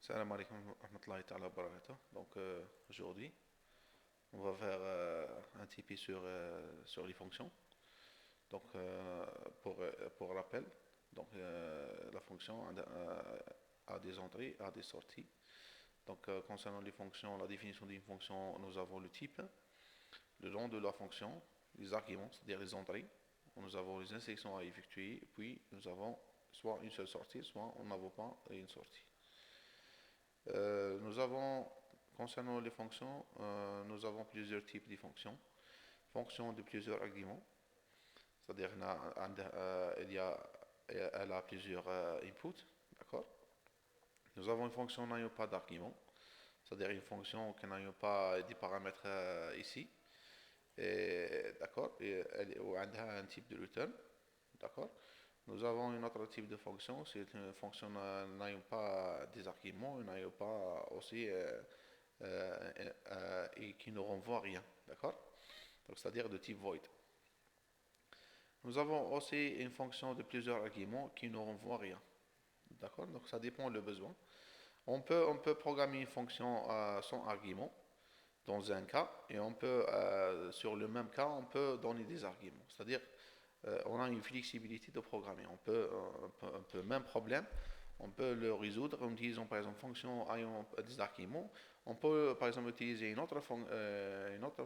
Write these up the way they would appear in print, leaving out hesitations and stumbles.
Salam alaikum wa rahmatullahi ta'ala wa barakatuh. Aujourd'hui, on va faire un tipi sur les fonctions. Donc pour rappel, la fonction a des entrées, a des sorties. Concernant les fonctions, la définition d'une fonction, nous avons le type, le nom de la fonction, les arguments, c'est-à-dire les entrées. Nous avons les instructions à effectuer, puis nous avons soit une seule sortie, soit on n'avons pas une sortie. Nous avons, concernant les fonctions, nous avons plusieurs types de fonctions. Fonction de plusieurs arguments, c'est-à-dire elle a plusieurs inputs, d'accord? Nous avons une fonction n'ayant pas d'argument, c'est-à-dire une fonction qui n'a pas des paramètres ici, d'accord? Et elle a un type de return, d'accord? Nous avons un autre type de fonction, c'est une fonction n'ayant pas des arguments, n'ayant pas aussi et qui ne renvoie rien, d'accord? Donc c'est-à-dire de type void. Nous avons aussi une fonction de plusieurs arguments qui ne renvoie rien, d'accord? Donc ça dépend du besoin. On peut programmer une fonction sans argument dans un cas et sur le même cas on peut donner des arguments, c'est-à-dire on a une flexibilité de programmer. On peut même problème, on peut le résoudre en utilisant par exemple fonction ayant des arguments. On peut par exemple utiliser une autre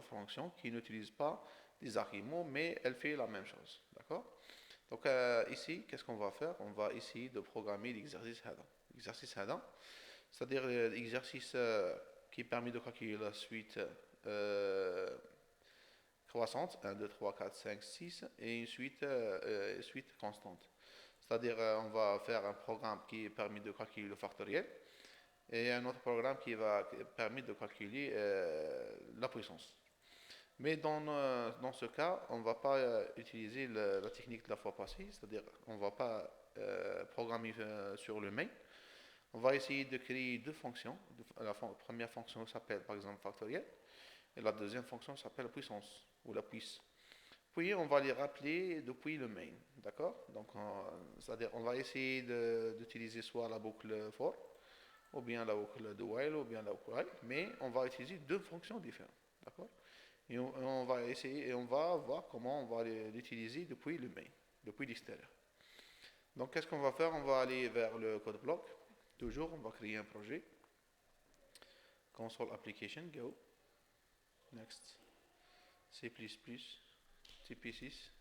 fonction qui n'utilise pas des arguments, mais elle fait la même chose. D'accord? Donc ici, qu'est-ce qu'on va faire? On va essayer de programmer l'exercice HADA. L'exercice HADA, c'est-à-dire l'exercice qui permet de calculer la suite croissante, 1, 2, 3, 4, 5, 6, et une suite constante. C'est-à-dire, on va faire un programme qui permet de calculer le factoriel, et un autre programme qui va permettre de calculer la puissance. Mais dans ce cas, on ne va pas utiliser la technique de la fois passée, c'est-à-dire on ne va pas programmer sur le main. On va essayer de créer deux fonctions. La première fonction s'appelle par exemple factoriel, et la deuxième fonction s'appelle puissance, ou la puisse. Puis on va les rappeler depuis le main, d'accord? Donc c'est-à-dire on va essayer d'utiliser soit la boucle for, ou bien la boucle de while, ou bien la boucle while, mais on va utiliser deux fonctions différentes, d'accord? Et on va essayer, et on va voir comment on va l'utiliser depuis le main, depuis l'extérieur. Donc qu'est-ce qu'on va faire? On va aller vers le code block. Toujours, on va créer un projet. Console application, go. Next. C++, TP6.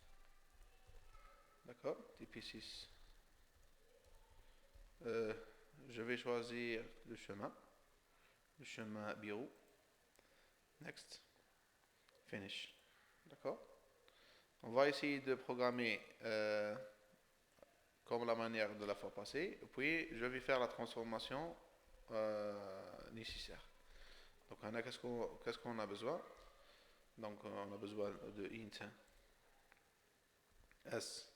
D'accord, TP6. Je vais choisir le chemin bureau. Next. Finish. D'accord. On va essayer de programmer comme la manière de la fois passée. Puis je vais faire la transformation nécessaire. Donc qu'est-ce qu'on a besoin? Donc on a besoin de int S1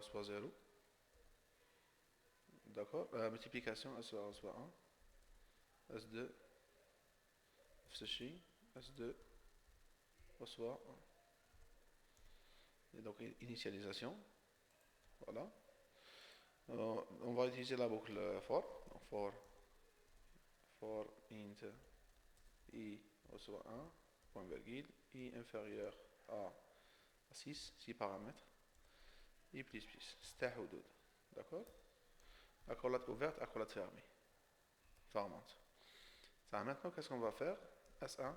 soit 0. D'accord. Multiplication S1 soit 1. S2 Fsushi S2 soit 1. Et donc initialisation. Voilà. On va utiliser la boucle for int i soit 1 point virgule i inférieur à 6 paramètres i plus c'était hudud. D'accord. Accolade ouverte, accolade fermée, fermante. Ça, maintenant qu'est-ce qu'on va faire? S1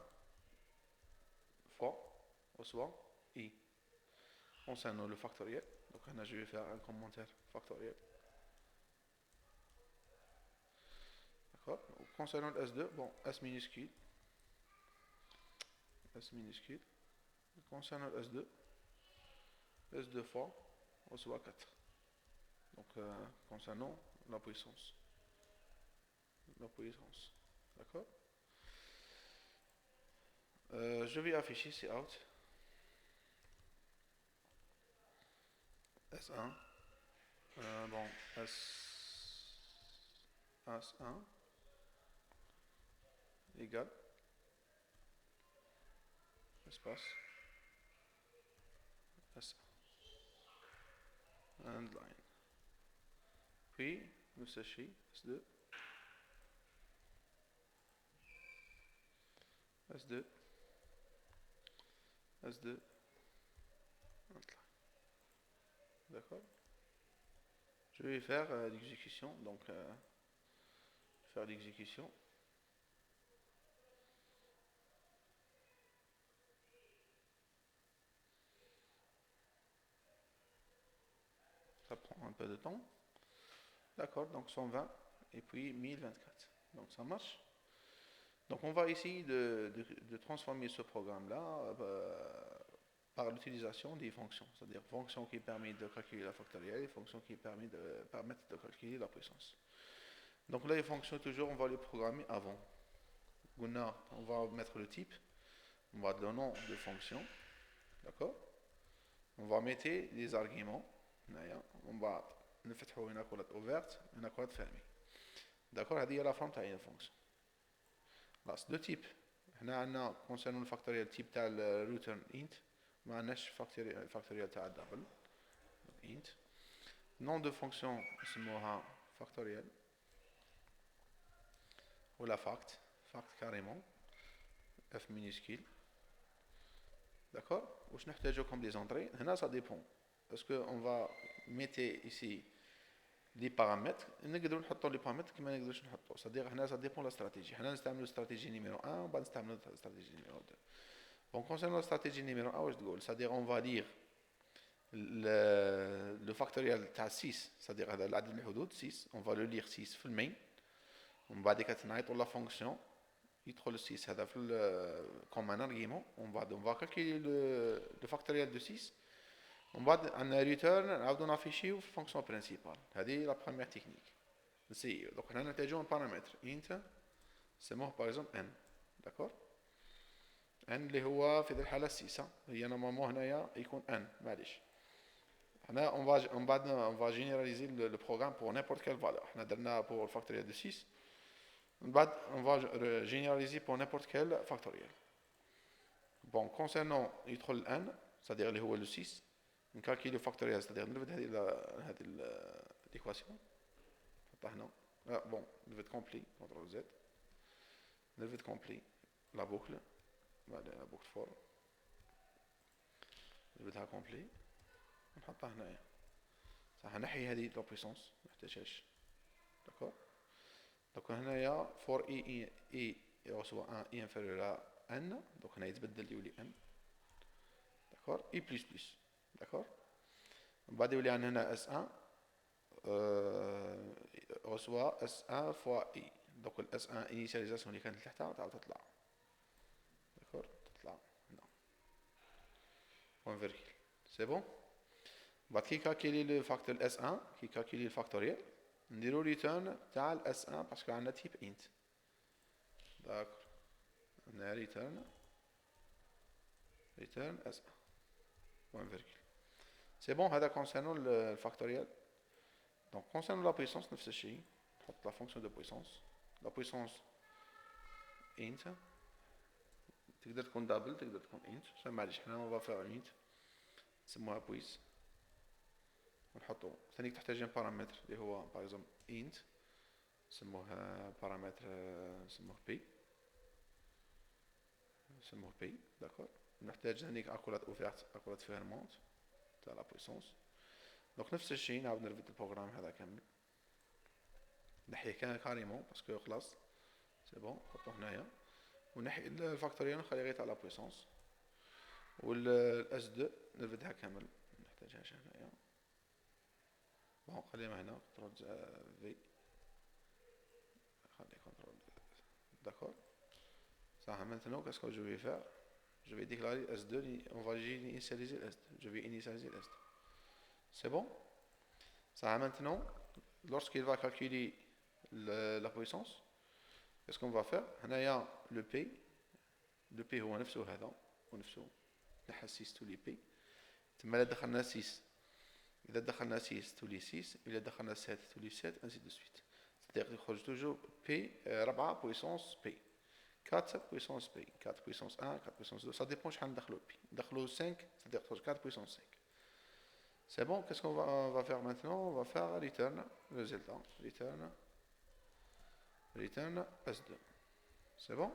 fois soit i concernant le factoriel. Donc là je vais faire un commentaire factoriel. D'accord. Concernant le S2, bon, S minuscule. Concernant le S2 fois soit 4. Donc concernant la puissance. D'accord. Je vais afficher c'est out. S1. Bon, S1 égale espace S1 and line. Puis نفس الشيء S2 S2 S2 نطلع. D'accord. Je vais faire l'exécution, donc faire l'exécution. Ça prend un peu de temps. D'accord, donc 120 et puis 1024. Donc ça marche. Donc on va essayer de transformer ce programme-là par l'utilisation des fonctions. C'est-à-dire fonctions qui permettent de calculer la factorielle et fonctions qui permettent de calculer la puissance. Donc là, les fonctions, toujours, on va les programmer avant. On va mettre le type, on va le nom de fonction. D'accord. On va mettre les arguments. On va نفتحوا هنا كولات ouverte هنا كولات fermée. D'accord. هذه هي لا فورم تاع الفونكسيون. خلاص دو تيب. هنا عندنا كونسيرنون الفاكتوريال تيب تاع الريتيرن انت ما عندناش فاكتوريال تاع الدبل انت. نون دو فونكسيون نسموها فاكتوريال ولا فاكت كاريمون اف مينيسكيل. D'accord. واش نحتاجو كوم دي زونطري هنا ça dépend parce que on va mettre ici les paramètres نقدروا نحطوا لي بارامتر كيما نقدروش نحطوا صديق هنا ça dépend la stratégie حنا نستعملوا استراتيجي نيميرو 1 وبعد نستعملوا استراتيجي نيميرو 2. Donc concernant la stratégie numéro 1 واش تقول c'est-à-dire on va lire le factoriel تاع 6 c'est-à-dire هذا العدد الحدود 6 on va le lire 6 في المين ومن بعد كتنعيطوا لا فونكسيون يدخل 6 هذا في comme un argument on va calculer le factoriel de 6 ومن بعد عندنا ريتيرن نعاودو نافيشيو في الفونكسيون برينسيبال. هذه لا بروميير تكنيك نسيو. دونك هنا نحتاجو ان بارامتر انت نسموه باغ اكزومبل ان. داكور. ان اللي هو في هذه الحاله 6 هي نورمالمون هنايا يكون ان معليش. هنا on va généraliser le programme pour n'importe quelle valeur. حنا درنا pour le factoriel de 6 من بعد on va généraliser pour n'importe quel factoriel. Bon concernant يدخل الان c'est-à-dire اللي هو le 6 نكالكيلو فاكتوريال c'est-à-dire نرفد هذه l'équation نحطها هنا. بون نرفد كومبلي كونترول زد نرفد كومبلي لا بوكل بعدين لا بوكل فور نرفدها كومبلي نحطها هنايا صح. نحي هذه لا بويسونس ما نحتاجهاش. داكور. دونك هنايا فور اي يساوي 1 اي انفيريور ا ان دونك هنا يتبدل يولي ان. داكور. اي بلس بلس. داكور. من بعد يولي عندنا هنا اس 1 reçoit S1 fois I. Donc le S1 initialisation اللي كانت تحتها تعاود تطلع. داكور. تطلع هنا. بوان فيرغول. سي بون. بعد كي كالكيلي لو فاكتور S1 كي كالكيلي الفاكتوريال نديرو ريتيرن تاع S1 باسكو عندنا تيب انت. داكور. عندنا ريتيرن S1 بوان فيرغول. سي بون. هذا كونسيرنون الفاكتوريال. Donc concernant la puissance نفس الشيء نحط la fonction de puissance. La puissance int تقدر تكون دبل تقدر تكون int. معليش حنا on va faire int نسموها بويس ونحطو ثاني تحتاج ان بارامتر اللي هو باغ اكزومبل int نسموه بارامتر نسموه p. داكور. نحتاج هنيك اكولات اوفيرت اكولات فيرمونت تاع لا بويسونس. دونك نفس الشيء نعاود نرفد البروغرام هذا كامل نحيه كاريمون باسكو خلاص سي بون نحطو هنايا ونحي الفاكتوريال نخلي غير تاع لا بويسونس والاس 2 نرفدها كامل ما نحتاجهاش هنايا. بون خليها هنا كنترول في خلي كنترول. داكور. صح. maintenant qu'est-ce que je vais faire je vais déclarer S2 on va initialiser S2 je vais initialiser S2. C'est bon. Ça maintenant lorsqu'il va calculer la puissance qu'est-ce qu'on va faire هنايا le P هو نفسه هذا ونفسه نحى 6 تولي P. ثم إذا دخلنا 6 إذا دخلنا 6 تولي 6 إذا دخلنا 7 تولي 7 ainsi de suite. C'est-à-dire يخرج toujours P 4 puissance P 4 puissance P 4 puissance 1 4 puissance 2 ça dépend شحال ندخلو P ندخلو 5 c'est-à-dire يخرج 4 puissance 5. C'est bon, qu'est-ce qu'on va faire maintenant? On va faire return, résultat. Return S2. C'est bon?